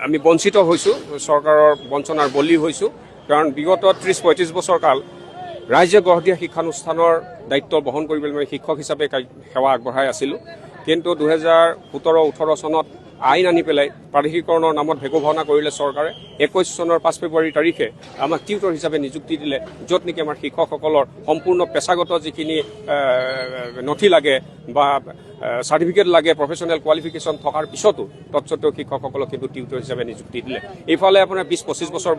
আমি বঞ্চিত হৈছোঁ, চৰকাৰৰ বঞ্চনাৰ বলি হৈছোঁ। কাৰণ বিগত ৩০-৩৫ বছৰ কাল ৰাইজে গঢ় দিয়া শিক্ষানুষ্ঠানৰ দায়িত্ব বহন কৰিবলৈ মই শিক্ষক হিচাপে সেৱা আগবঢ়াই আছিলোঁ। কিন্তু ২০১৭-১৮ চনত আইন আনি পেলাই প্ৰাদেশিকৰণৰ নামত ভেকু ভাওনা কৰিলে চৰকাৰে। ২১ চনৰ ৫ ফেব্ৰুৱাৰী তাৰিখে আমাক টিউটৰ হিচাপে নিযুক্তি দিলে, য'ত নেকি আমাৰ শিক্ষকসকলৰ সম্পূৰ্ণ পেছাগত যিখিনি নথি লাগে বা চাৰ্টিফিকেট লাগে, প্ৰফেচনেল কোৱালিফিকেশ্যন থকাৰ পিছতো তৎসত্ত্বেও শিক্ষকসকলক কিন্তু টিউটৰ হিচাপে নিযুক্তি দিলে। এইফালে আপোনাৰ ২০-২৫ বছৰ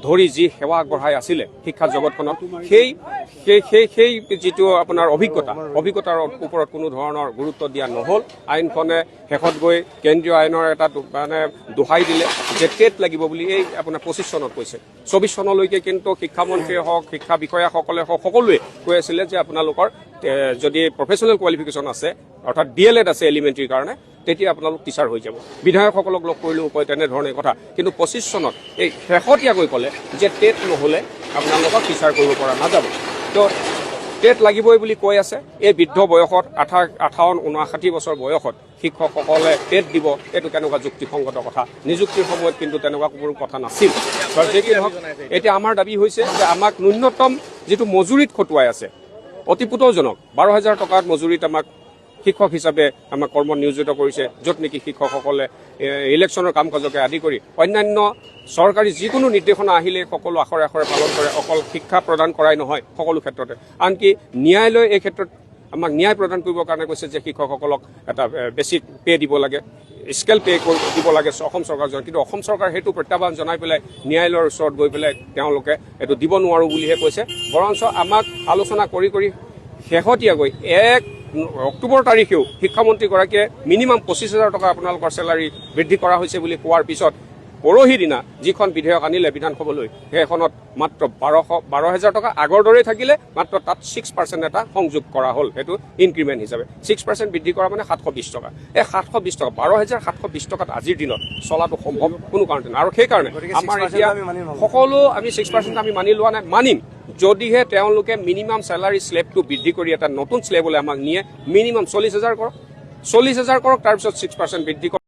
ধৰি যি সেৱা আগবঢ়াই আছিলে শিক্ষা জগতখনত, সেই যিটো আপোনাৰ অভিজ্ঞতাৰ ওপৰত কোনো ধৰণৰ গুৰুত্ব দিয়া নহ'ল। আইনখনে শেষত গৈ কেন্দ্ৰীয় আইনৰ এটা মানে দোহাই দিলে যে টেট লাগিব বুলি এই আপোনাৰ ২৫ চনত কৈছে। ২৪ চনলৈকে কিন্তু শিক্ষামন্ত্ৰীয়ে হওক, শিক্ষা বিষয়াসকলে হওক, সকলোৱে কৈ আছিলে যে আপোনালোকৰ যদি প্ৰফেচনেল কোৱালিফিকেশ্যন আছে, অৰ্থাৎ DLED আছে এলিমেণ্টাৰীৰ কাৰণে, তেতিয়া আপোনালোক টিচাৰ হৈ যাব। বিধায়কসকলক লগ কৰিলেও কয় তেনেধৰণে কথা। কিন্তু ২৫ চনত এই শেহতীয়াকৈ ক'লে যে টেট নহ'লে আপোনালোকক টিচাৰ কৰিব পৰা নাযাব। তো টেট লাগিবই বুলি কৈ আছে। এই বৃদ্ধ বয়সত 58-59 বছৰ বয়সত শিক্ষকসকলে টেট দিব, এইটো কেনেকুৱা যুক্তিসংগত কথা? নিযুক্তিৰ সময়ত কিন্তু তেনেকুৱা কোনো কথা নাছিল। যি কি নহওক, এতিয়া আমাৰ দাবী হৈছে যে আমাক ন্যূনতম যিটো মজুৰিত খটুৱাই আছে, অতি পুতৌজনক ১২,০০০ টকাত মজুৰিত আমাক শিক্ষক হিচাপে আমাক কৰ্মত নিয়োজিত কৰিছে, য'ত নেকি শিক্ষকসকলে ইলেকশ্যনৰ কাম কাজকে আদি কৰি অন্যান্য চৰকাৰী যিকোনো নিৰ্দেশনা আহিলে সকলো আখৰে আখৰে পালন কৰে। অকল শিক্ষা প্ৰদান কৰাই নহয়, সকলো ক্ষেত্ৰতে। আনকি ন্যায়ালয়ে এই ক্ষেত্ৰত আমাক ন্যায় প্ৰদান কৰিবৰ কাৰণে কৈছে যে শিক্ষকসকলক এটা বেছি পে দিব লাগে, স্কেল পে দিব লাগে অসম চৰকাৰজন। কিন্তু অসম চৰকাৰ সেইটো প্ৰত্যাহ্বান জনাই পেলাই ন্যায়ালয়ৰ ওচৰত গৈ পেলাই তেওঁলোকে এইটো দিব নোৱাৰোঁ বুলিহে কৈছে। বৰঞ্চ আমাক আলোচনা কৰি শেহতীয়াকৈ ১ অক্টোবৰ তাৰিখেও শিক্ষামন্ত্ৰীগৰাকীয়ে মিনিমাম ২৫,০০০ টকা আপোনালোকৰ চেলাৰী বৃদ্ধি কৰা হৈছে বুলি কোৱাৰ পিছত পৰহি দিনা যিখন বিধেয়ক আনিলে বিধানসভালৈ, সেইখনত মাত্ৰ ১২,০০০ টকা আগৰ দৰেই থাকিলে, মাত্ৰ তাত 6% এটা সংযোগ কৰা হ'ল, সেইটো ইনক্ৰিমেণ্ট হিচাপে। 6% বৃদ্ধি কৰা মানে ৭২০ টকা। এই ৭২০ টকা, ১২,৭২০ টকাত আজিৰ দিনত চলাটো সম্ভৱ কোনো কাৰণতে নাই। আৰু সেইকাৰণে আমাৰ এতিয়া সকলো আমি 6% আমি মানি লোৱা নাই, মানিম যদিহে তেওঁলোকে মিনিমাম চেলাৰী স্লেবটো বৃদ্ধি কৰি এটা নতুন স্লেবলৈ আমাক নিয়ে। মিনিমাম ৪০,০০০ কৰক, ৪০,০০০ কৰক, তাৰপিছত 6% বৃদ্ধি কৰক।